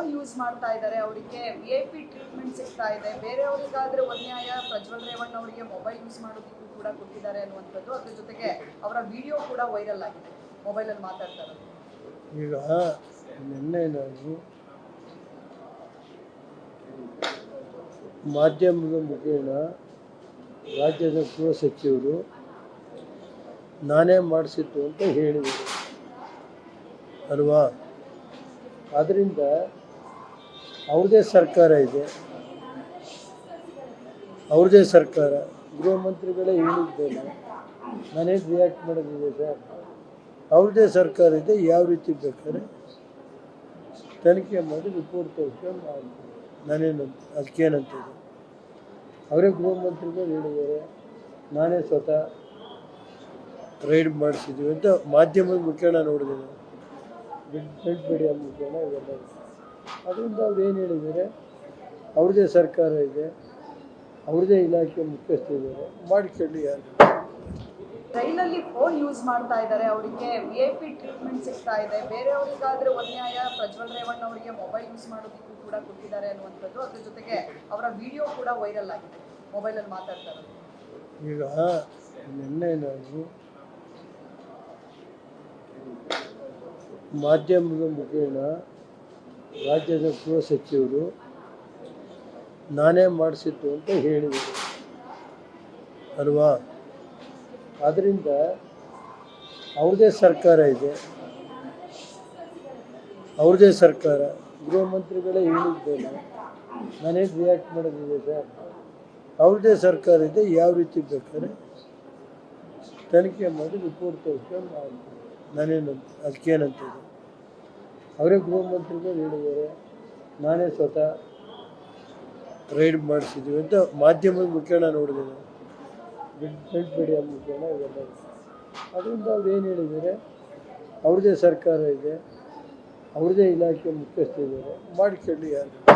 Phone use ಮಾಡ್ತಾ ಇದ್ದಾರೆ, ಅವರಿಗೆ VIP ಟ್ರೀಟ್ಮೆಂಟ್ ಸಿಗ್ತಾ ಇದೆ. ಬೇರೆಯವರಿಗಾದ್ರೆ ಒಂದು ನ್ಯಾಯ, ಪ್ರಜ್ವಲ್ ರೇವಣ್ಣ ಅವರಿಗೆ ಮೊಬೈಲ್ ಯೂಸ್ ಮಾಡೋದಕ್ಕೂ ಕೂಡ ಕೊಟ್ಟಿದ್ದಾರೆ ಅನ್ನುವಂಥದ್ದು. ಅದ್ರ ಜೊತೆಗೆ ಅವರ ವಿಡಿಯೋ ಕೂಡ ವೈರಲ್ ಆಗಿದೆ, ಮೊಬೈಲಲ್ಲಿ ಮಾತಾಡ್ತಾ ಇರೋದು. ಈಗ ನಿನ್ನೆ ನಾನು ಮಾಧ್ಯಮದ ಮುಖೇನ ರಾಜ್ಯದ ಗೃಹ ಸಚಿವರು ನಾನೇ ಮಾಡಿಸಿದ್ದು ಅಂತ ಹೇಳಿದರು ಅಲ್ವಾ. ಆದ್ದರಿಂದ ಅವ್ರದ್ದೇ ಸರ್ಕಾರ ಇದೆ, ಅವ್ರದ್ದೇ ಸರ್ಕಾರ. ಗೃಹ ಮಂತ್ರಿಗಳೇ ಹೇಳಿದ್ದೇನೆ, ನಾನೇನು ರಿಯಾಕ್ಟ್ ಮಾಡೋದಿದೆ ಸರ್. ಅವ್ರದ್ದೇ ಸರ್ಕಾರ ಇದೆ, ಯಾವ ರೀತಿ ಬೇಕಾದ್ರೆ ತನಿಖೆ ಮಾಡಿ ರಿಪೋರ್ಟ್ ತೋರಿಸ್ಕೊಂಡು ಮಾಡ್ತೀನಿ. ನಾನೇನು ಅದಕ್ಕೇನಂತಿದೆ, ಅವರೇ ಗೃಹ ಮಂತ್ರಿಗಳು ಹೇಳಿದ್ದಾರೆ, ನಾನೇ ಸ್ವತಃ ರೈಡ್ ಮಾಡಿಸಿದ್ದೀವಿ ಅಂತ ಮಾಧ್ಯಮದ ಮುಖೇನ ನೋಡಿದ್ದೀನಿ, ಪ್ರಿಂಟ್ ಮೀಡಿಯಾ ಮುಖೇನ ಇವೆಲ್ಲ. ಅದರಿಂದ ಅವ್ರು ಏನು ಹೇಳಿದ್ದಾರೆ, ಅವ್ರದ್ದೇ ಸರ್ಕಾರ ಇದೆ, ಅವ್ರದ್ದೇ ಇಲಾಖೆ ಮುಖ್ಯಸ್ಥರಿದ್ದಾರೆ, ಮಾಡಿಕೊಳ್ಳಿ. ಯಾರು ಟ್ರೈನಲ್ಲಿ ಫೋನ್ ಯೂಸ್ ಮಾಡ್ತಾ ಇದ್ದಾರೆ, ಅವರಿಗೆ VIP ಟ್ರೀಟ್ಮೆಂಟ್ ಸಿಗ್ತಾ ಇದೆ. ಬೇರೆಯವರಿಗಾದ್ರೆ ಒಂದು ನ್ಯಾಯ, ಪ್ರಜ್ವಲ್ ರೇವಣ್ಣ ಅವರಿಗೆ ಮೊಬೈಲ್ ಯೂಸ್ ಮಾಡೋದಕ್ಕೂ ಕೂಡ ಕೊಟ್ಟಿದ್ದಾರೆ ಅನ್ನುವಂಥದ್ದು. ಅದ್ರ ಜೊತೆಗೆ ಅವರ ವಿಡಿಯೋ ಕೂಡ ವೈರಲ್ ಆಗಿದೆ, ಮೊಬೈಲಲ್ಲಿ ಮಾತಾಡ್ತಾ ಇರೋದು. ಈಗ ನಿನ್ನೆ ನಾನು ಮಾಧ್ಯಮದ ಮುಖೇನ ರಾಜ್ಯದ ಗೃಹ ಸಚಿವರು ನಾನೇ ಮಾಡಿಸಿದ್ದು ಅಂತ ಹೇಳಿದರು ಅಲ್ವಾ. ಆದ್ದರಿಂದ ಅವ್ರದ್ದೇ ಸರ್ಕಾರ ಇದೆ, ಅವ್ರದ್ದೇ ಸರ್ಕಾರ. ಗೃಹ ಮಂತ್ರಿಗಳೇ ಹೇಳಿದ್ದೇನೆ, ನಾನೇನು ರಿಯಾಕ್ಟ್ ಮಾಡೋದಿದೆ ಸರ್. ಅವ್ರದ್ದೇ ಸರ್ಕಾರ ಇದೆ, ಯಾವ ರೀತಿ ಬೇಕಾದ್ರೆ ತನಿಖೆ ಮಾಡಿ ರಿಪೋರ್ಟ್ ತೋರಿಸ್ಕೊಂಡು ಮಾಡ್ತೀನಿ. ನಾನೇನು ಅದಕ್ಕೇನಂತಿದೆ, ಅವರೇ ಗೃಹ ಮಂತ್ರಿಗಳು ಹೇಳಿದ್ದಾರೆ, ನಾನೇ ಸ್ವತಃ ರೈಡ್ ಮಾಡಿಸಿದ್ದೀವಿ ಅಂತ ಮಾಧ್ಯಮದ ಮುಖೇನ ನೋಡಿದ್ದೀನಿ, ಪ್ರಿಂಟ್ ಮೀಡಿಯಾ ಮುಖೇನ ಇವೆಲ್ಲ. ಅದರಿಂದ ಅವ್ರು ಏನು ಹೇಳಿದ್ದಾರೆ, ಅವ್ರದ್ದೇ ಸರ್ಕಾರ ಇದೆ, ಅವ್ರದ್ದೇ ಇಲಾಖೆ ಮುಖ್ಯಸ್ಥರಿದ್ದಾರೆ, ಮಾಡಿಕೊಳ್ಳಿ. ಯಾರು